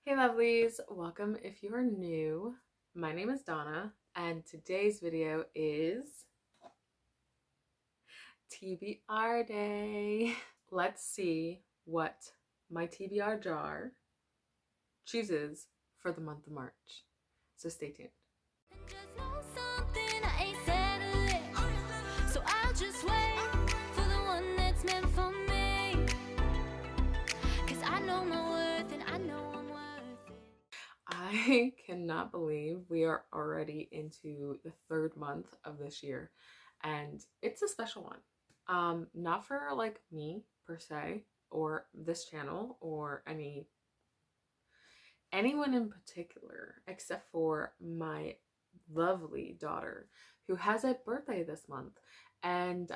Hey lovelies, welcome if you are new. My name is Donna and today's video is TBR day. Let's see what my TBR jar chooses for the month of March. So stay tuned. I cannot believe we are already into the third month of this year, and it's a special one. Not for like me per se, or this channel, or anyone in particular, except for my lovely daughter who has a birthday this month, and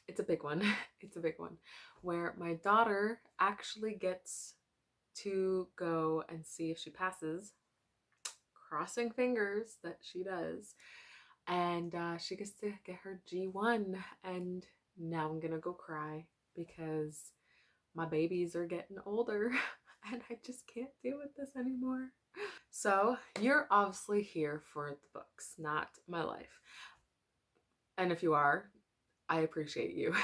it's a big one. It's a big one, where my daughter actually gets to go and see if she passes, crossing fingers that she does, and she gets to get her G1. And now I'm gonna go cry because my babies are getting older and I just can't deal with this anymore. So you're obviously here for the books, not my life, and if you are, I appreciate you.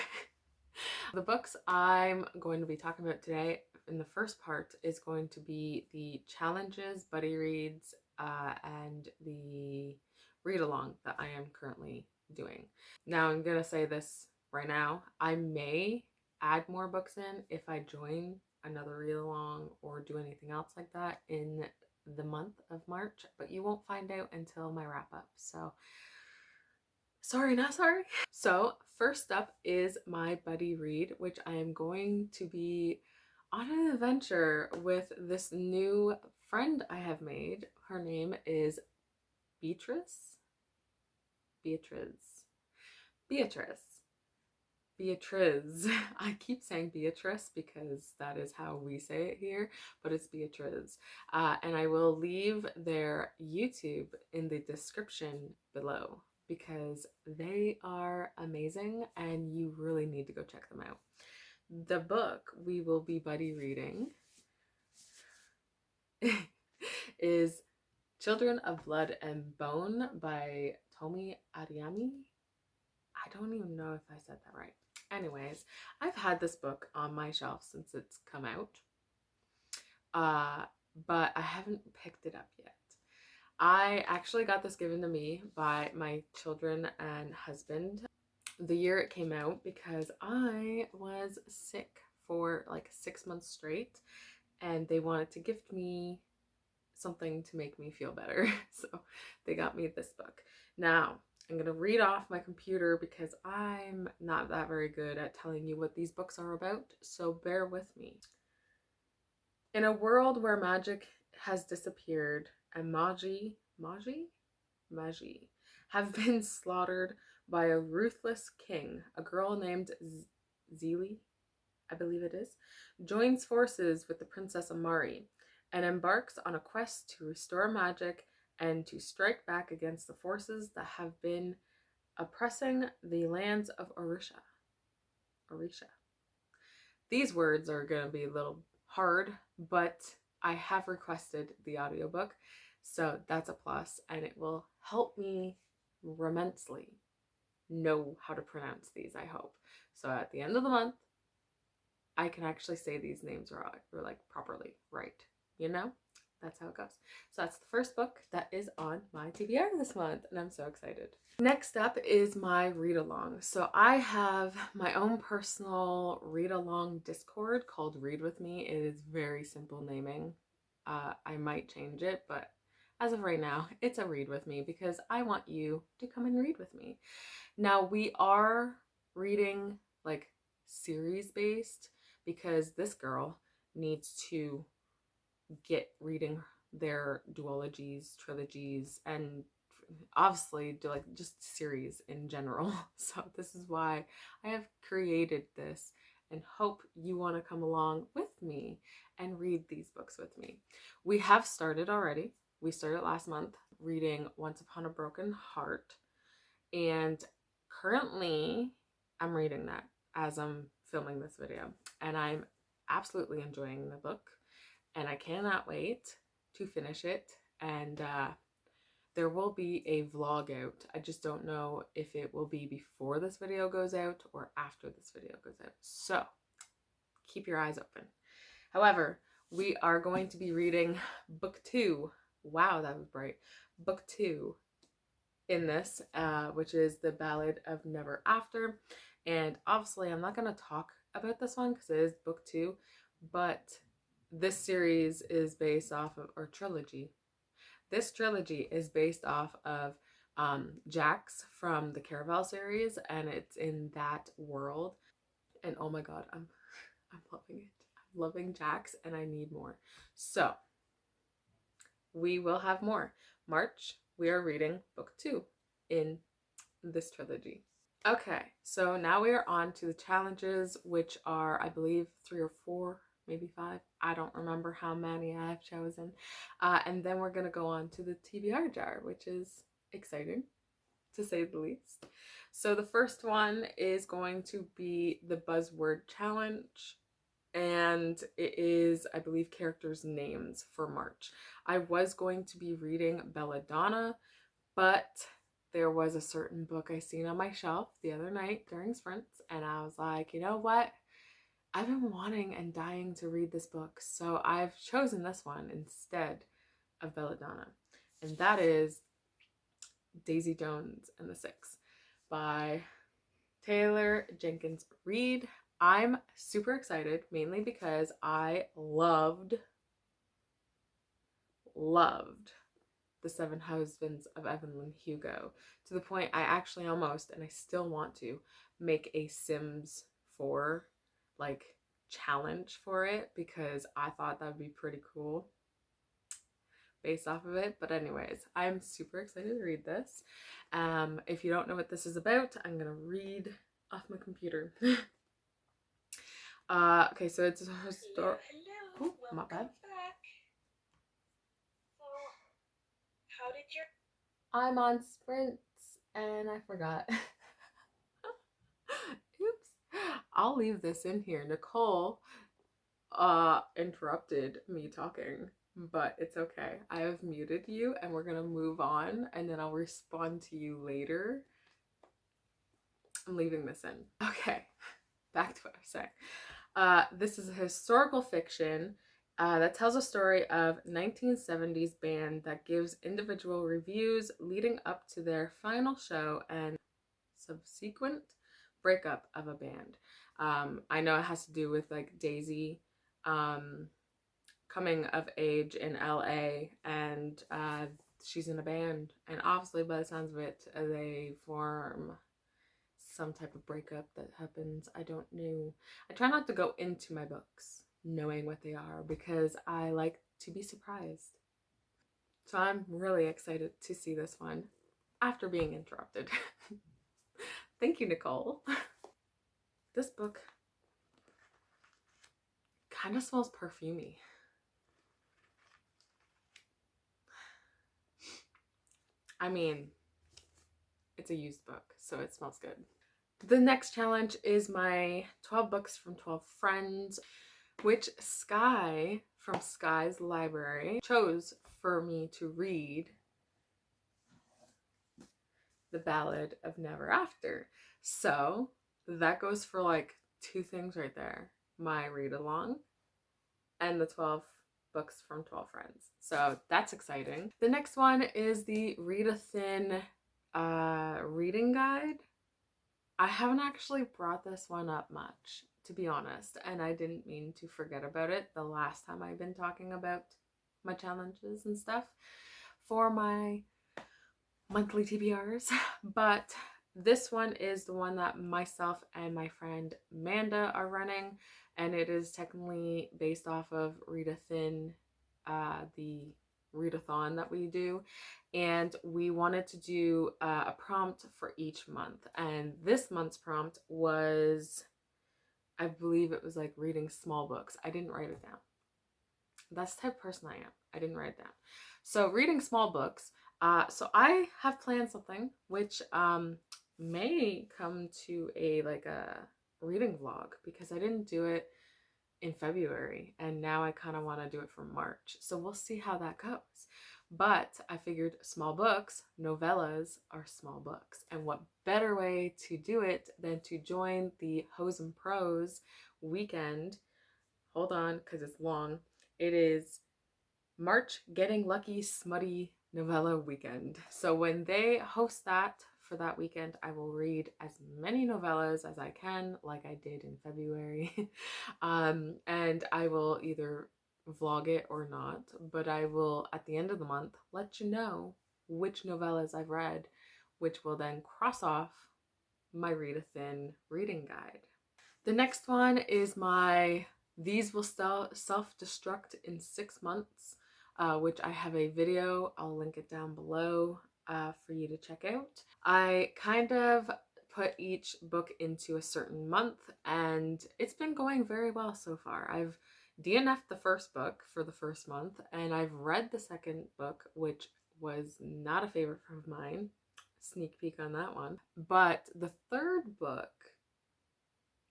The books I'm going to be talking about today in the first part is going to be the challenges, buddy reads, and the read along that I am currently doing. Now, I'm going to say this right now. I may add more books in if I join another read along or do anything else like that in the month of March, but you won't find out until my wrap up. So sorry, not sorry. So first up is my buddy read, which I am going to be on an adventure with this new friend I have made. Her name is Beatrice. Beatrice. Beatrice. Beatriz. I keep saying Beatrice because that is how we say it here, but it's Beatriz. And I will leave their YouTube in the description below because they are amazing and you really need to go check them out. The book we will be buddy reading is Children of Blood and Bone by Tomi Adeyemi. I don't even know if I said that right. Anyways, I've had this book on my shelf since it's come out, but I haven't picked it up yet. I actually got this given to me by my children and husband the year it came out because I was sick for like 6 months straight and they wanted to gift me something to make me feel better. So they got me this book. Now, I'm going to read off my computer because I'm not that very good at telling you what these books are about, so bear with me. In a world where magic has disappeared and magi have been slaughtered by a ruthless king, a girl named Zelie, I believe it is, joins forces with the Princess Amari and embarks on a quest to restore magic and to strike back against the forces that have been oppressing the lands of Orisha. These words are going to be a little hard, but I have requested the audiobook, so that's a plus, and it will help me immensely know how to pronounce these, I hope. So at the end of the month, I can actually say these names are like properly right, you know? That's how it goes. So that's the first book that is on my TBR this month, and I'm so excited. Next up is my read along. So I have my own personal read along Discord called Read With Me. It is very simple naming. I might change it, but as of right now, it's a Read With Me because I want you to come and read with me. Now, we are reading like series based because this girl needs to get reading their duologies, trilogies, and obviously do like just series in general. So this is why I have created this and hope you want to come along with me and read these books with me. We have started already. We started last month reading Once Upon a Broken Heart, and currently I'm reading that as I'm filming this video, and I'm absolutely enjoying the book. and I cannot wait to finish it. And there will be a vlog out. I just don't know if it will be before this video goes out or after this video goes out. So keep your eyes open. However, we are going to be reading book 2. Wow, that was bright. Book 2 in this, which is The Ballad of Never After. And obviously, I'm not going to talk about this one because it is book 2, but this series is based off of, or trilogy. This trilogy is based off of Jax from the Caraval series, and it's in that world. And oh my god, I'm loving it. I'm loving Jax, and I need more. So we will have more. March, we are reading book 2 in this trilogy. Okay, so now we are on to the challenges, which are, I believe, 3 or 4, maybe 5. I don't remember how many I have chosen. And then we're going to go on to the TBR jar, which is exciting, to say the least. So the first one is going to be the buzzword challenge. And it is, I believe, characters' names for March. I was going to be reading Belladonna, but there was a certain book I seen on my shelf the other night during sprints, and I was like, you know what? I've been wanting and dying to read this book, so I've chosen this one instead of Belladonna, and that is Daisy Jones and the Six by Taylor Jenkins Reid. I'm super excited, mainly because I loved The Seven Husbands of Evelyn Hugo, to the point I actually almost, and I still want to, make a Sims 4 like challenge for it, because I thought that would be pretty cool based off of it. But anyways, I'm super excited to read this. If you don't know what this is about, I'm gonna read off my computer. Okay, so it's a historic. Oh, my bad. How did your... I'm on sprints and I forgot. Oops. I'll leave this in here. Nicole interrupted me talking, but it's okay. I have muted you and we're gonna move on, and then I'll respond to you later. I'm leaving this in. Okay, back to what I was saying. This is a historical fiction that tells a story of 1970s band that gives individual reviews leading up to their final show and subsequent breakup of a band. I know it has to do with like Daisy coming of age in LA, and she's in a band, and obviously by the sounds of it they form some type of breakup that happens. I don't know. I try not to go into my books knowing what they are because I like to be surprised. So I'm really excited to see this one after being interrupted. Thank you, Nicole. This book kind of smells perfumey. I mean, it's a used book, so it smells good. The next challenge is my 12 books from 12 friends, which Sky from Sky's library chose for me to read The Ballad of Never After. So that goes for like 2 things right there: my read along and the 12 books from 12 friends. So that's exciting. The next one is the Read a Thin reading guide. I haven't actually brought this one up much, to be honest, and I didn't mean to forget about it the last time I've been talking about my challenges and stuff for my monthly TBRs, but this one is the one that myself and my friend Amanda are running, and it is technically based off of Read a Thin, the readathon that we do, and we wanted to do a prompt for each month, and this month's prompt was, I believe it was like reading small books. I didn't write it down. That's the type of person I am. I didn't write it down. So reading small books. So I have planned something which may come to a like a reading vlog, because I didn't do it in February, and now I kind of want to do it for March. So we'll see how that goes. But I figured small books, novellas, are small books. And what better way to do it than to join the Hose and Prose weekend? Hold on, because it's long. It is March Getting Lucky Smutty Novella Weekend. So when they host that for that weekend, I will read as many novellas as I can, like I did in February. And I will either vlog it or not, but I will, at the end of the month, let you know which novellas I've read, which will then cross off my Read a Thin reading guide. The next one is my These Will Self Destruct in 6 Months, which I have a video. I'll link it down below for you to check out. I kind of put each book into a certain month, and it's been going very well so far. I've DNF'd the first book for the first month, and I've read the second book, which was not a favorite of mine. Sneak peek on that one. But the third book,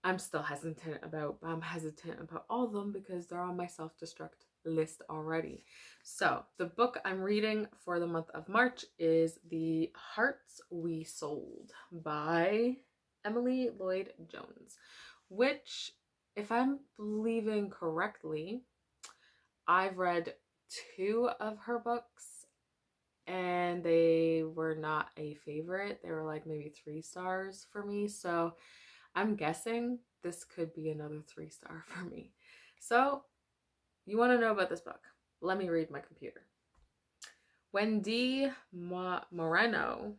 I'm still hesitant about, but I'm hesitant about all of them because they're on my self-destruct list already. So the book I'm reading for the month of March is The Hearts We Sold by Emily Lloyd Jones, which, if I'm believing correctly, I've read 2 of her books and they were not a favorite. They were like maybe 3 stars for me. So I'm guessing this could be another 3-star for me. So, you want to know about this book? Let me read my computer. Wendy Moreno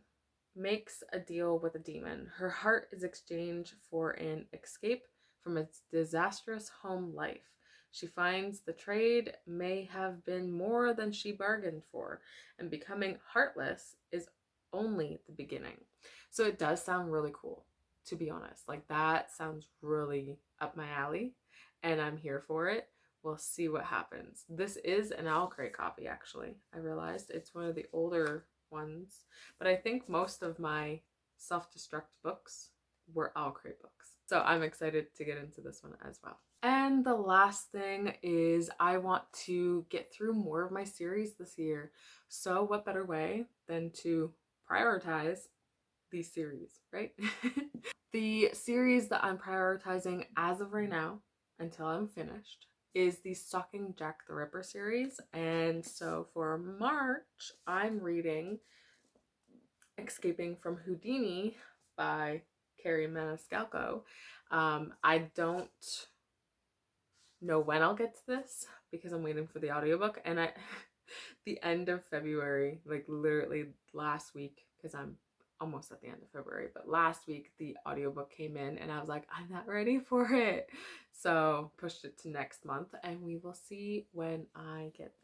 makes a deal with a demon. Her heart is exchanged for an escape from its disastrous home life. She finds the trade may have been more than she bargained for, and becoming heartless is only the beginning. So it does sound really cool, to be honest. Like, that sounds really up my alley, and I'm here for it. We'll see what happens. This is an Owl Crate copy, actually. I realized it's one of the older ones, but I think most of my self-destruct books were Owl Crate books. So I'm excited to get into this one as well. And the last thing is I want to get through more of my series this year. So what better way than to prioritize these series, right? The series that I'm prioritizing as of right now, until I'm finished, is the Stalking Jack the Ripper series. And so for March, I'm reading Escaping from Houdini by Carrie Maniscalco. I don't know when I'll get to this because I'm waiting for the audiobook, and the end of February, like literally last week, because I'm almost at the end of February, but last week the audiobook came in and I was like, I'm not ready for it. So pushed it to next month, and we will see when I get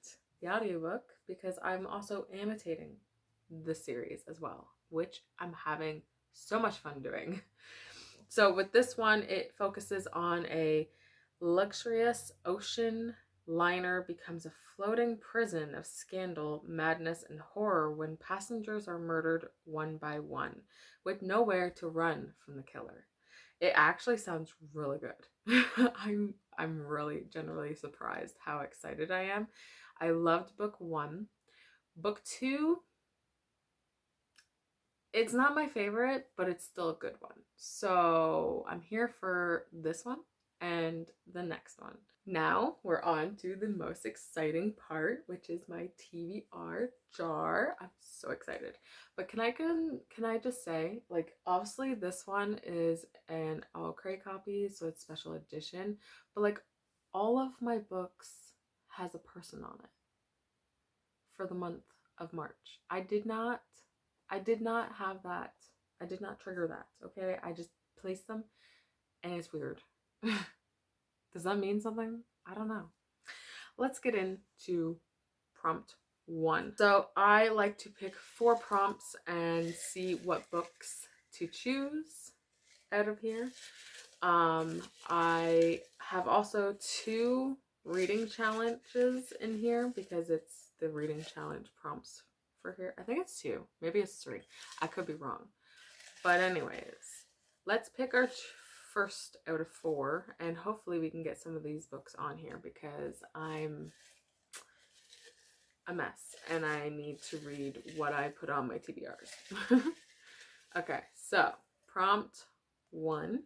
the audiobook, because I'm also annotating the series as well, which I'm having so much fun doing. So with this one, it focuses on a luxurious ocean liner becomes a floating prison of scandal, madness, and horror when passengers are murdered one by one, with nowhere to run from the killer. It actually sounds really good. I'm really generally surprised how excited I am. I loved book 1. Book 2, it's not my favorite, but it's still a good one. So I'm here for this one and the next one. Now we're on to the most exciting part, which is my TBR jar. I'm so excited. But can I just say, like, obviously this one is an All Cray copy, so it's special edition, but like all of my books has a person on it for the month of March. I did not have that. I did not trigger that, okay? I just placed them and it's weird. Does that mean something? I don't know. Let's get into prompt 1. So I like to pick 4 prompts and see what books to choose out of here. I have also 2 reading challenges in here because it's the reading challenge prompts for here. I think it's 2. Maybe it's 3. I could be wrong. But anyways, let's pick our first out of 4, and hopefully we can get some of these books on here because I'm a mess and I need to read what I put on my TBRs. Okay, so prompt 1.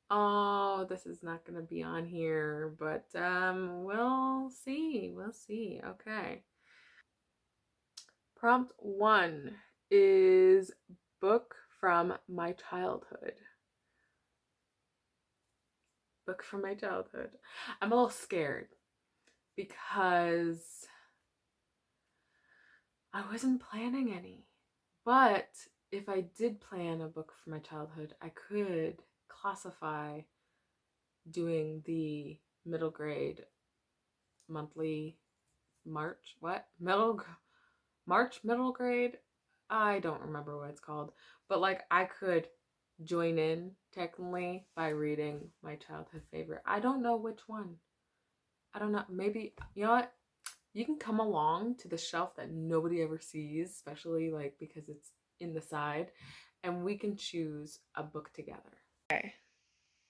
Oh, this is not going to be on here, but we'll see. We'll see. Okay. Prompt 1 is book from my childhood. Book from my childhood. I'm a little scared because I wasn't planning any. But if I did plan a book for my childhood, I could classify doing the middle grade monthly March, what? March middle grade? I don't remember what it's called. But like I could join in technically by reading my childhood favorite. I don't know which one. I don't know. Maybe, you know what? You can come along to the shelf that nobody ever sees, especially like because it's in the side, and we can choose a book together. Okay.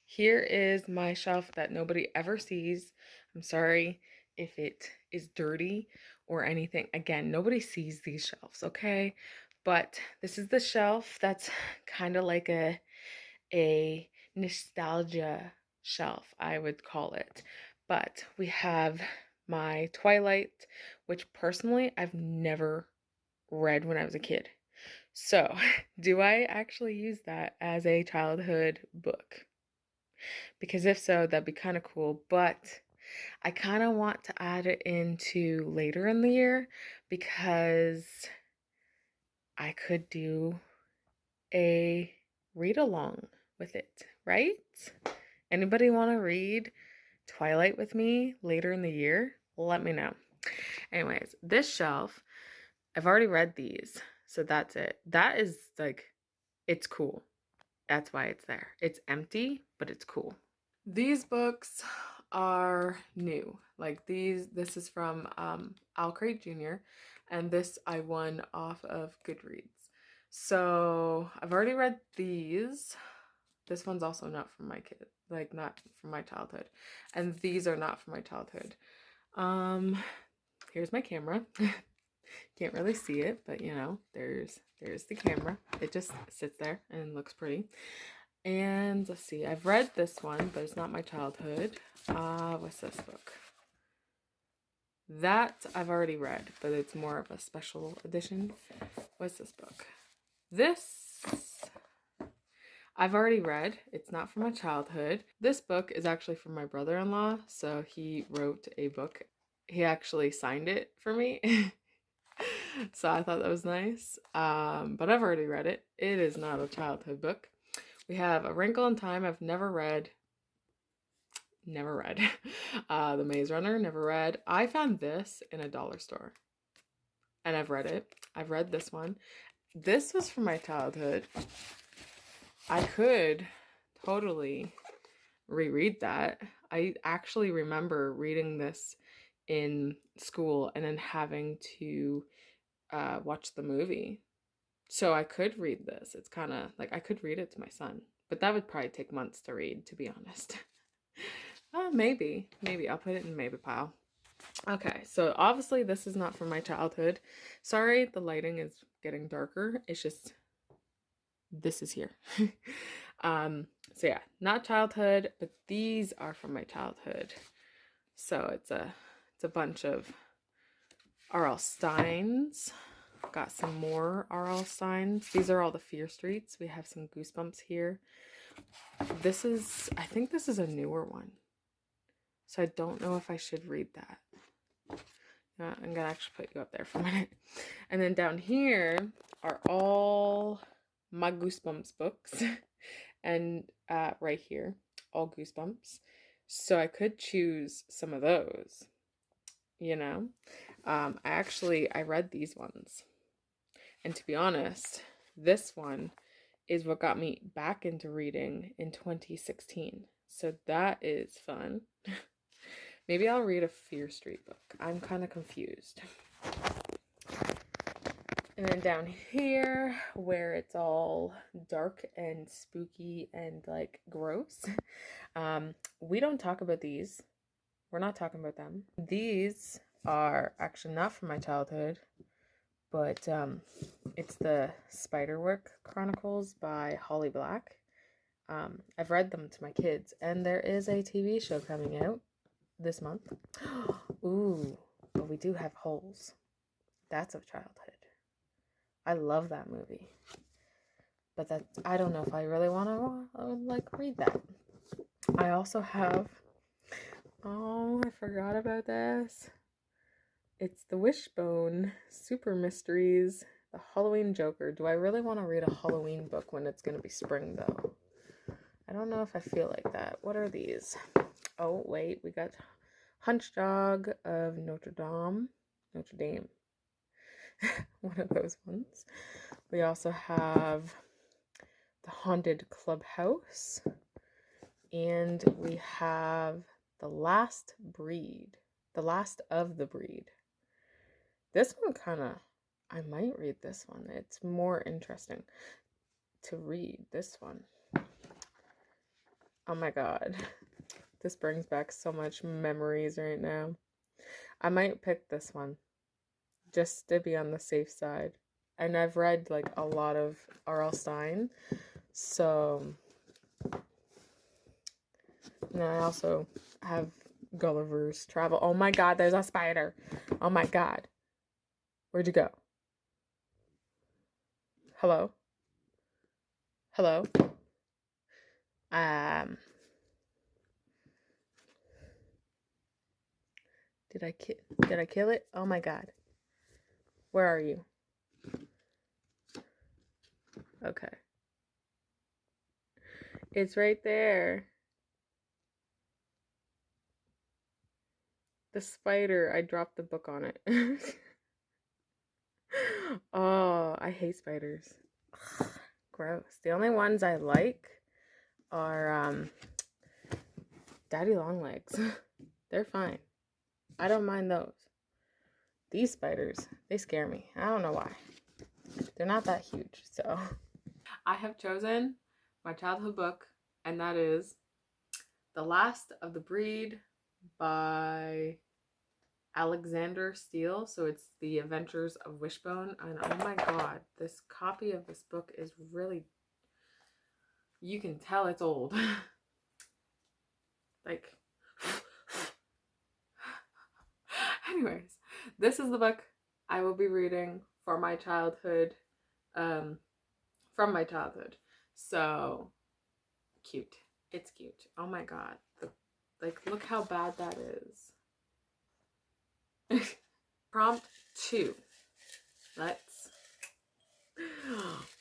Here is my shelf that nobody ever sees. I'm sorry if it is dirty or anything. Again, nobody sees these shelves, okay? But this is the shelf that's kind of like a nostalgia shelf, I would call it. But we have my Twilight, which personally I've never read when I was a kid. So, do I actually use that as a childhood book? Because if so, that'd be kind of cool. But I kind of want to add it into later in the year because I could do a read along with it, right? Anybody want to read Twilight with me later in the year? Let me know. Anyways, this shelf, I've already read these, so that's it. That is like, it's cool. That's why it's there. It's empty, but it's cool. These books are new. Like this is from Al Craig Jr. and this I won off of Goodreads. So I've already read these. This one's also not from my kid, like not from my childhood. And these are not from my childhood. Here's my camera. Can't really see it, but you know, there's the camera. It just sits there and looks pretty. And let's see, I've read this one, but it's not my childhood. What's this book? That I've already read, but it's more of a special edition. What's this book? This I've already read. It's not from my childhood. This book is actually from my brother-in-law, so he wrote a book. He actually signed it for me. So I thought that was nice. But I've already read it. It is not a childhood book. We have A Wrinkle in Time. I've never read. The Maze Runner, never read. I found this in a dollar store and I've read it. I've read this one. This was from my childhood. I could totally reread that. I actually remember reading this in school and then having to watch the movie. So I could read this. It's kind of like I could read it to my son, but that would probably take months to read, to be honest. Maybe I'll put it in maybe pile. Okay, so obviously this is not from my childhood. Sorry, the lighting is getting darker. It's just this is here. So yeah, not childhood, but these are from my childhood. So it's a bunch of R.L. Steins. Got some more R.L. Steins. These are all the Fear Streets. We have some Goosebumps here. I think this is a newer one. So I don't know if I should read that. I'm gonna actually put you up there for a minute. And then down here are all my Goosebumps books. And right here, all Goosebumps. So I could choose some of those, you know. I read these ones. And to be honest, this one is what got me back into reading in 2016. So that is fun. Maybe I'll read a Fear Street book. I'm kind of confused. And then down here, where it's all dark and spooky and like gross, we don't talk about these. We're not talking about them. These are actually not from my childhood, but it's the Spiderwick Chronicles by Holly Black. I've read them to my kids, and there is a TV show coming out this month. Ooh, but we do have holes. That's of childhood. I love that movie. But that, I don't know if I really want to like read that. I also have, oh, I forgot about this. It's the Wishbone Super Mysteries, the Halloween Joker. Do I really want to read a Halloween book when it's going to be spring though? I don't know if I feel like that. What are these? Oh, wait, we got Hunch Dog of Notre Dame. Notre Dame. One of those ones. We also have The Haunted Clubhouse. And we have The Last Breed. The Last of the Breed. This one kind of, I might read this one. It's more interesting to read this one. Oh my god. This brings back so much memories right now. I might pick this one just to be on the safe side. And I've read like a lot of R.L. Stine. So, and I also have Gulliver's Travel. Oh my god, there's a spider. Oh my god. Where'd you go? Hello? Hello? Did I kill it? Oh my god. Where are you? Okay. It's right there. The spider. I dropped the book on it. Oh, I hate spiders. Gross. The only ones I like are daddy long legs. They're fine. I don't mind those. These spiders, they scare me. I don't know why. They're not that huge, so. I have chosen my childhood book, and that is The Last of the Breed by Alexander Steele. So it's The Adventures of Wishbone. And oh my god, this copy of this book is really, you can tell it's old. Like, anyways, this is the book I will be reading for my childhood, from my childhood. So cute. It's cute. Oh my god. Like, look how bad that is. Prompt 2. Let's.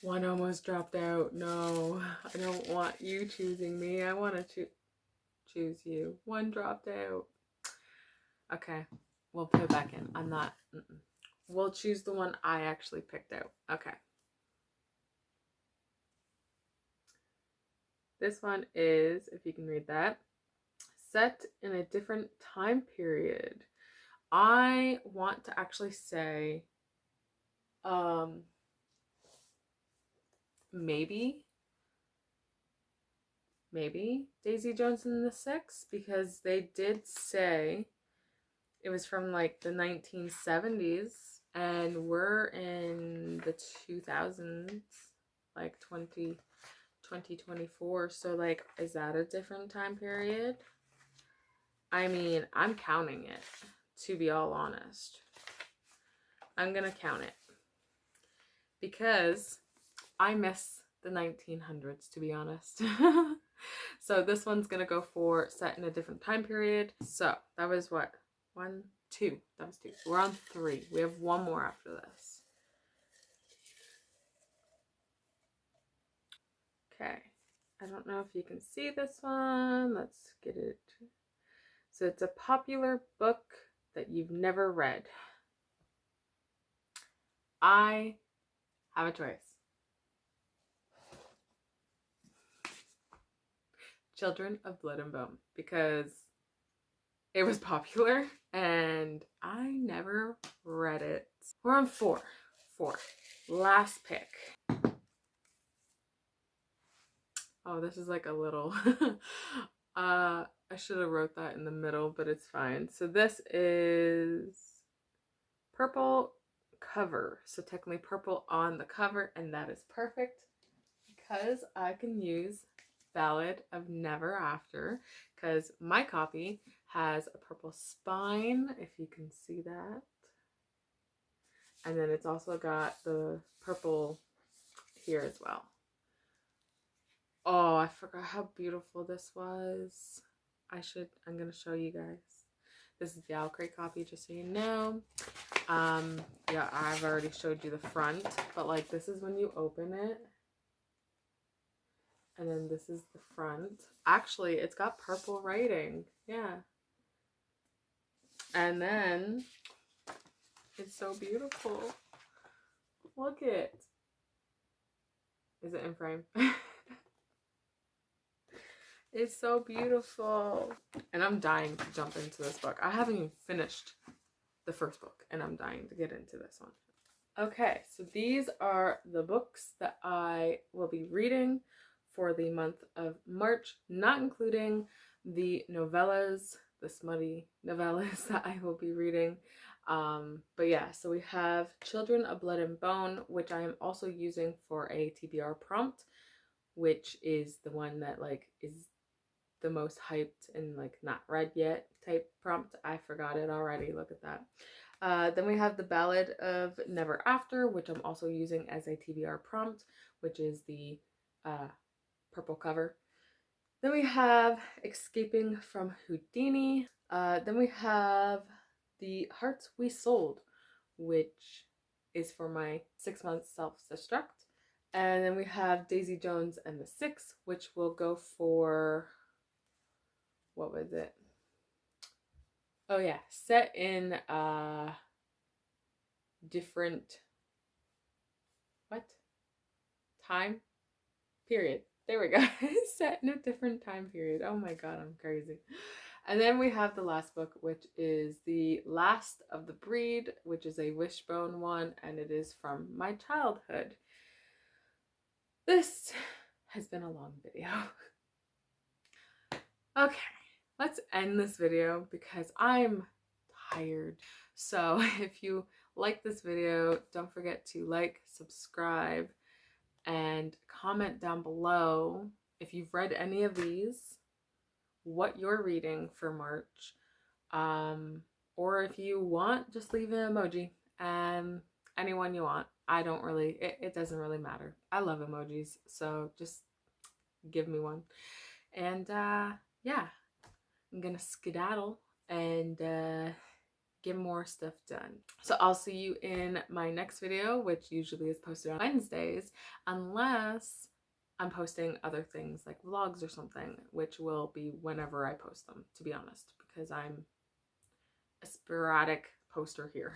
One almost dropped out. No, I don't want you choosing me. I want to choose you. One dropped out. Okay, we'll put it back in. I'm not. We'll choose the one I actually picked out. Okay. This one is, if you can read that, set in a different time period. I want to actually say, maybe Daisy Jones and the Six, because they did say it was from like the 1970s and we're in the 2000s, like 2024. So like, is that a different time period? I mean, I'm counting it, to be all honest. I'm gonna count it because I miss the 1900s, to be honest. So this one's gonna go for set in a different time period. So that was what? 1, 2. That was 2. We're on 3. We have one more after this. Okay. I don't know if you can see this one. Let's get it. So it's a popular book that you've never read. I have a choice. Children of Blood and Bone, because it was popular and I never read it. We're on 4. Fourth, last pick. Oh, this is like a little I should have wrote that in the middle, but it's fine. So this is purple cover. So technically purple on the cover, and that is perfect because I can use Ballad of Never After, because my copy has a purple spine, if you can see that. And then it's also got the purple here as well. Oh, I forgot how beautiful this was. I'm gonna show you guys. This is the Owl Crate copy, just so you know. Yeah, I've already showed you the front, but like this is when you open it. And then this is the front. Actually, it's got purple writing. Yeah. And then it's so beautiful. Look it. Is it in frame? It's so beautiful. And I'm dying to jump into this book. I haven't even finished the first book, and I'm dying to get into this one. Okay, so these are the books that I will be reading for the month of March, not including the novellas, the smutty novellas that I will be reading. But yeah, so we have Children of Blood and Bone, which I am also using for a TBR prompt, which is the one that like is the most hyped and like not read yet type prompt. I forgot it already. Look at that. Then we have the Ballad of Never After, which I'm also using as a TBR prompt, which is the purple cover. Then we have Escaping from Houdini. Then we have The Hearts We Sold, which is for my 6 months self-destruct. And then we have Daisy Jones and the Six, which will go for, what was it? Oh yeah, set in different, what? Time period. There we go. Set in a different time period. Oh my god, I'm crazy. And then we have the last book, which is The Last of the Breed, which is a Wishbone one, and it is from my childhood. This has been a long video. Okay, let's end this video because I'm tired. So if you like this video, don't forget to like, subscribe, and comment down below if you've read any of these, what you're reading for March, or if you want, just leave an emoji, anyone you want. I don't really, it doesn't really matter. I love emojis, so just give me one. And yeah, I'm gonna skedaddle and get more stuff done. So I'll see you in my next video, which usually is posted on Wednesdays, unless I'm posting other things like vlogs or something, which will be whenever I post them, to be honest, because I'm a sporadic poster here.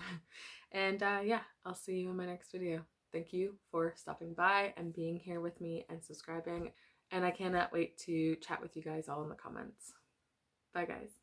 And yeah, I'll see you in my next video. Thank you for stopping by and being here with me and subscribing. And I cannot wait to chat with you guys all in the comments. Bye, guys.